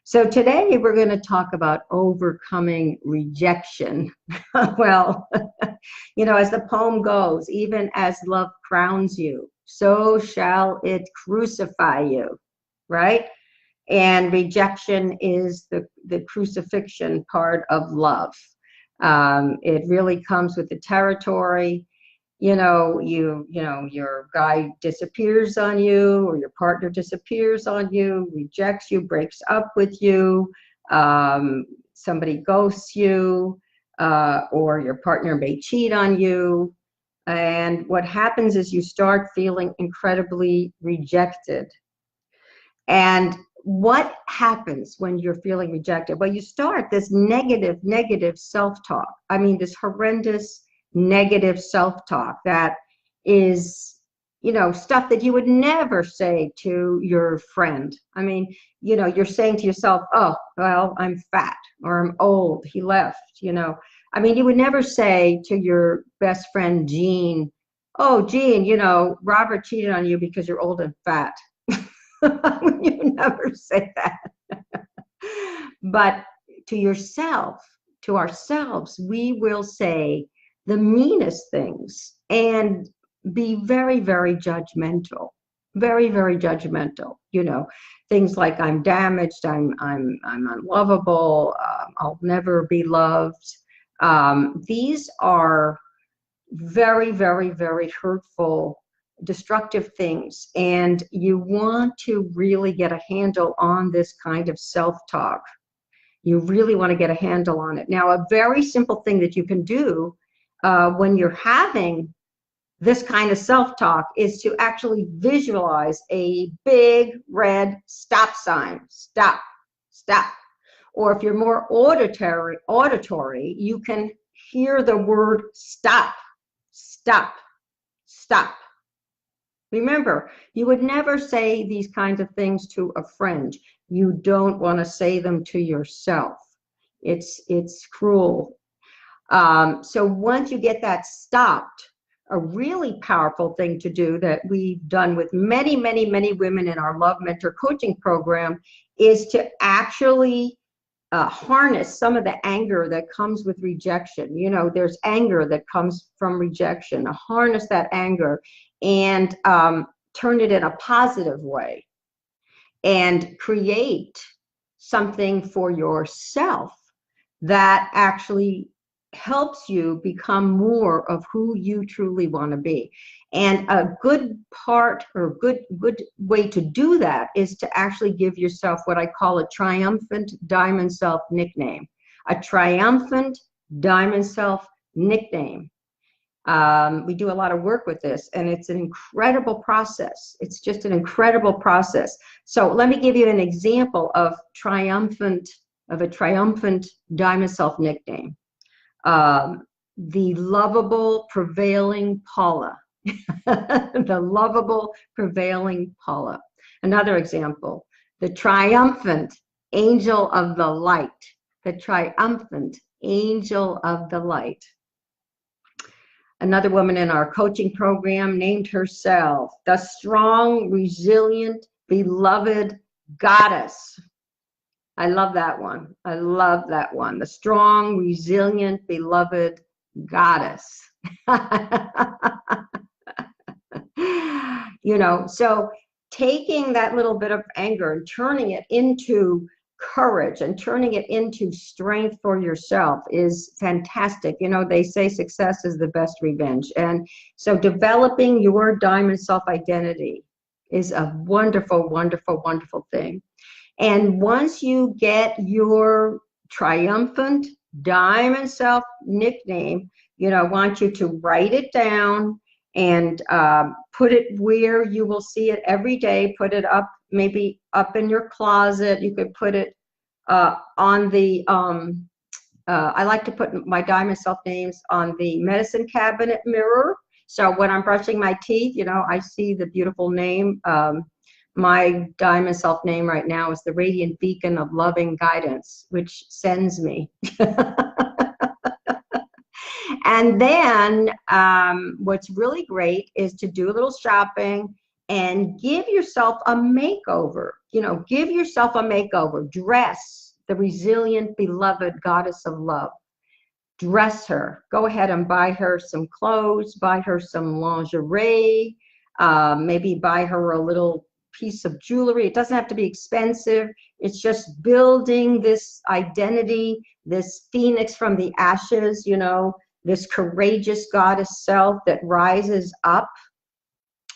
So today we're going to talk about overcoming rejection. Well, as the poem goes, even as love crowns you, so shall it crucify you, right? And rejection is the crucifixion part of love. It really comes with the territory. Your guy disappears on you, or your partner disappears on you, rejects you, breaks up with you, somebody ghosts you, or your partner may cheat on you. And what happens is you start feeling incredibly rejected. And what happens when you're feeling rejected? Well, you start this negative self-talk. I mean, this horrendous negative self-talk that is, stuff that you would never say to your friend. I mean, you're saying to yourself, oh, well, I'm fat, or I'm old, he left, I mean, you would never say to your best friend, Jean, oh, Jean, Robert cheated on you because you're old and fat. You never say that. But to yourself, to ourselves, we will say the meanest things and be very, very judgmental. Very, very judgmental. Things like I'm damaged, I'm unlovable, I'll never be loved. These are very, very, very hurtful, destructive things, and you want to really get a handle on this kind of self-talk. You really want to get a handle on it. Now, a very simple thing that you can do when you're having this kind of self-talk is to actually visualize a big red stop sign. Stop, stop. Or if you're more auditory, you can hear the word stop, stop, stop. Remember, you would never say these kinds of things to a friend. You don't want to say them to yourself. It's cruel. So once you get that stopped, a really powerful thing to do that we've done with many, many, many women in our Love Mentor coaching program is to actually harness some of the anger that comes with rejection. There's anger that comes from rejection. Harness that anger and turn it in a positive way and create something for yourself that actually helps you become more of who you truly want to be. And a good part, or good way to do that, is to actually give yourself what I call a triumphant diamond self nickname. A triumphant diamond self nickname. We do a lot of work with this, and it's an incredible process. It's just an incredible process. So let me give you an example of a triumphant diamond self nickname. The lovable prevailing Paula. The lovable prevailing Paula. Another example, the triumphant angel of the light. The triumphant angel of the light. Another woman in our coaching program named herself the strong, resilient, beloved goddess. I love that one. I love that one. The strong, resilient, beloved goddess. So taking that little bit of anger and turning it into courage and turning it into strength for yourself is fantastic. They say success is the best revenge. And so developing your diamond self-identity is a wonderful, wonderful, wonderful thing. And once you get your triumphant diamond self nickname, I want you to write it down and put it where you will see it every day. Put it up, maybe up in your closet. You could put it on the, I like to put my diamond self names on the medicine cabinet mirror. So when I'm brushing my teeth, I see the beautiful name. My diamond self name right now is the radiant beacon of loving guidance, which sends me. And then what's really great is to do a little shopping and give yourself a makeover. You know, give yourself a makeover. Dress the resilient, beloved goddess of love. Dress her. Go ahead and buy her some clothes, buy her some lingerie, maybe buy her a little piece of jewelry. It doesn't have to be expensive. It's just building this identity, this phoenix from the ashes, you know, this courageous goddess self that rises up.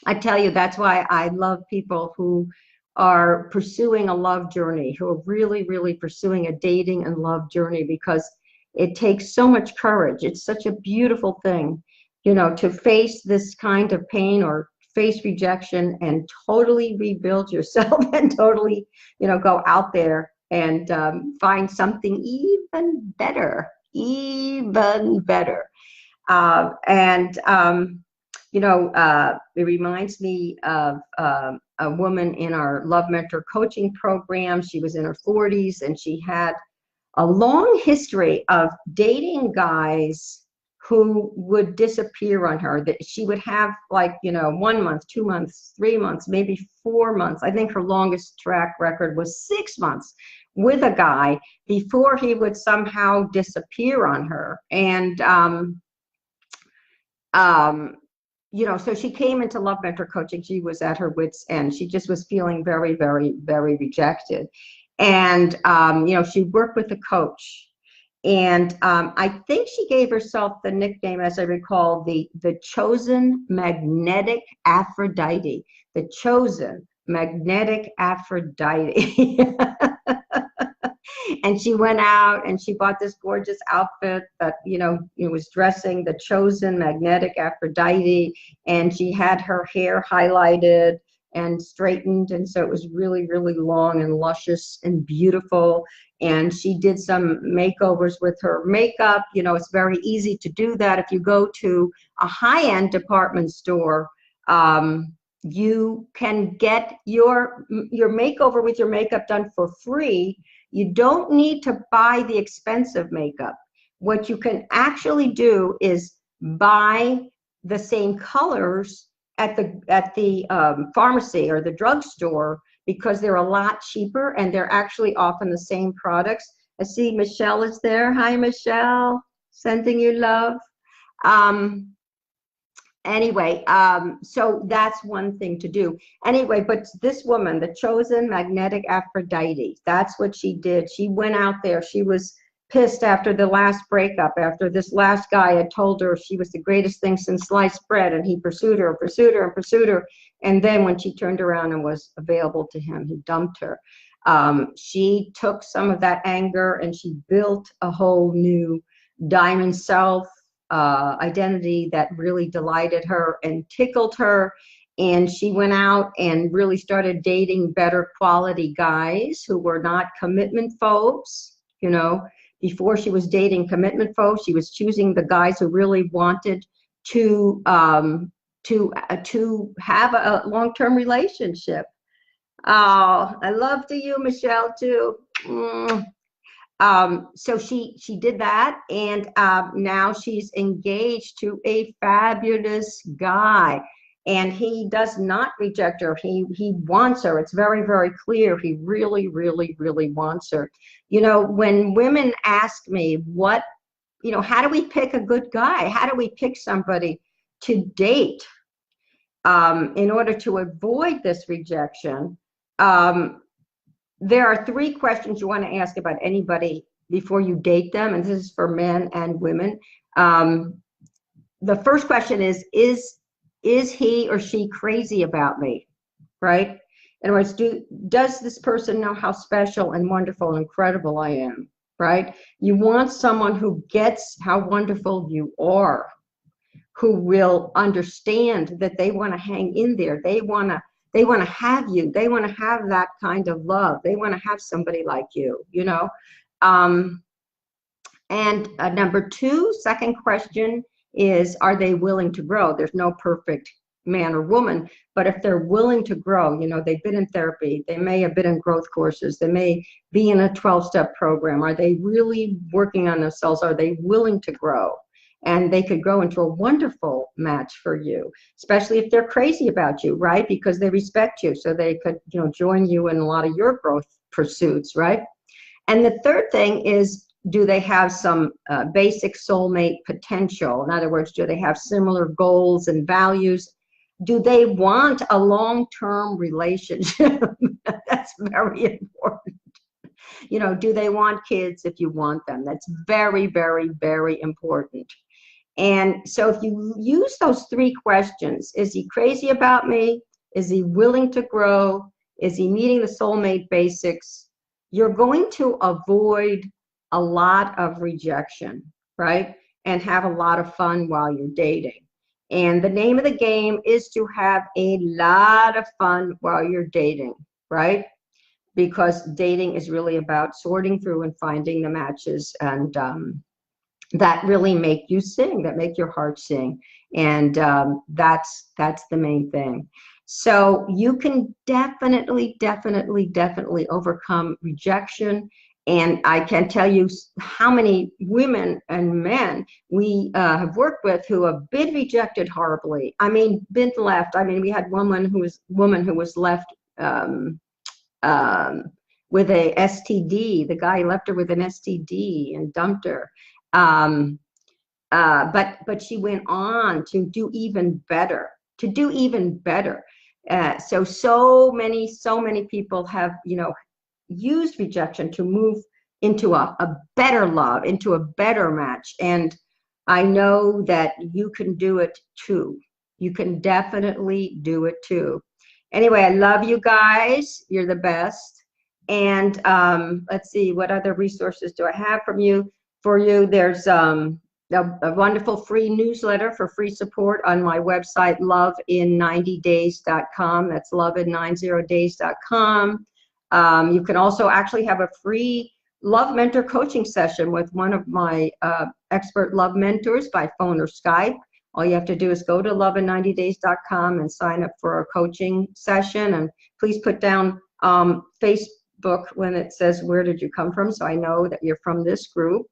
I tell you, that's why I love people who are pursuing a love journey, who are really, really pursuing a dating and love journey, because it takes so much courage. It's such a beautiful thing, you know, to face this kind of pain or face rejection and totally rebuild yourself and totally, you know, go out there and find something even better, even better. You know, it reminds me of a woman in our Love Mentor coaching program. She was in her 40s and she had a long history of dating guys who would disappear on her. That she would have, like, you know, 1 month, 2 months, 3 months, maybe 4 months. I think her longest track record was 6 months with a guy before he would somehow disappear on her. And you know, so she came into Love Mentor coaching. She was at her wit's end. She just was feeling very, very, very rejected. And, you know, she worked with a coach. And I think she gave herself the nickname, as I recall, the chosen magnetic Aphrodite. The chosen magnetic Aphrodite. And she went out and she bought this gorgeous outfit that, you know, it was dressing the chosen magnetic Aphrodite, and she had her hair highlighted and straightened, and so it was really, really long and luscious and beautiful. And she did some makeovers with her makeup. You know, it's very easy to do that. If you go to a high-end department store, you can get your makeover with your makeup done for free. You don't need to buy the expensive makeup. What you can actually do is buy the same colors at the pharmacy or the drugstore, because they're a lot cheaper and they're actually often the same products. I see Michelle is there. Hi, Michelle. Sending you love. Anyway, so that's one thing to do. Anyway, but this woman, the chosen magnetic Aphrodite, that's what she did. She went out there. She was pissed after the last breakup, after this last guy had told her she was the greatest thing since sliced bread, and he pursued her, pursued her, and pursued her. And then when she turned around and was available to him, he dumped her. She took some of that anger and she built a whole new diamond self, identity that really delighted her and tickled her. And she went out and really started dating better quality guys who were not commitment phobes. You know, before she was dating commitment phobes, she was choosing the guys who really wanted to have a long-term relationship. Oh, I love to you, Michelle, too. So she did that, and now she's engaged to a fabulous guy, and he does not reject her. He wants her. It's very, very clear. He really, really, really wants her. You know, when women ask me what, you know, how do we pick a good guy? How do we pick somebody to date in order to avoid this rejection? There are 3 questions you want to ask about anybody before you date them, and this is for men and women. The first question is he or she crazy about me, right? In other words, does this person know how special and wonderful and incredible I am, right? You want someone who gets how wonderful you are, who will understand that they want to hang in there. They want to have you. They want to have that kind of love. They want to have somebody like you, you know. And number 2, second question is, are they willing to grow? There's no perfect man or woman, but if they're willing to grow, you know, they've been in therapy, they may have been in growth courses, they may be in a 12-step program. Are they really working on themselves? Are they willing to grow? and they could grow into a wonderful match for you, especially if they're crazy about you, right? Because they respect you, so they could, you know, join you in a lot of your growth pursuits, right? And the third thing is, do they have some basic soulmate potential? In other words, do they have similar goals and values? Do they want a long-term relationship? That's very important. You know, do they want kids if you want them? That's very, very, very important. And so if you use those three questions, is he crazy about me? Is he willing to grow? Is he meeting the soulmate basics? You're going to avoid a lot of rejection, right? And have a lot of fun while you're dating. And the name of the game is to have a lot of fun while you're dating, right? Because dating is really about sorting through and finding the matches and that really make you sing, that make your heart sing. And that's the main thing. So you can definitely, definitely, definitely overcome rejection. And I can tell you how many women and men we have worked with who have been rejected horribly. I mean, been left. I mean, we had one woman who was left um, with a STD. The guy left her with an STD and dumped her. But she went on to do even better, so many people have, you know, used rejection to move into a better love, into a better match. And I know that you can do it too. You can definitely do it too. Anyway, I love you guys. You're the best. And let's see, what other resources do I have for you? There's a wonderful free newsletter for free support on my website, lovein90days.com. That's lovein90days.com. You can also actually have a free love mentor coaching session with one of my expert love mentors by phone or Skype. All you have to do is go to lovein90days.com and sign up for a coaching session. And please put down Facebook when it says, where did you come from? So I know that you're from this group.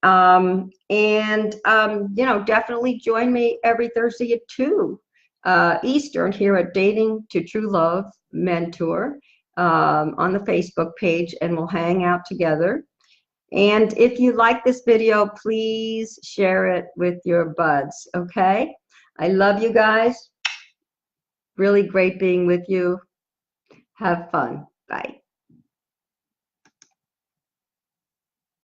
You know, definitely join me every Thursday at 2 Eastern here at Dating to True Love Mentor on the Facebook page, and we'll hang out together. And if you like this video, please share it with your buds, okay? I love you guys. Really great being with you. Have fun. Bye.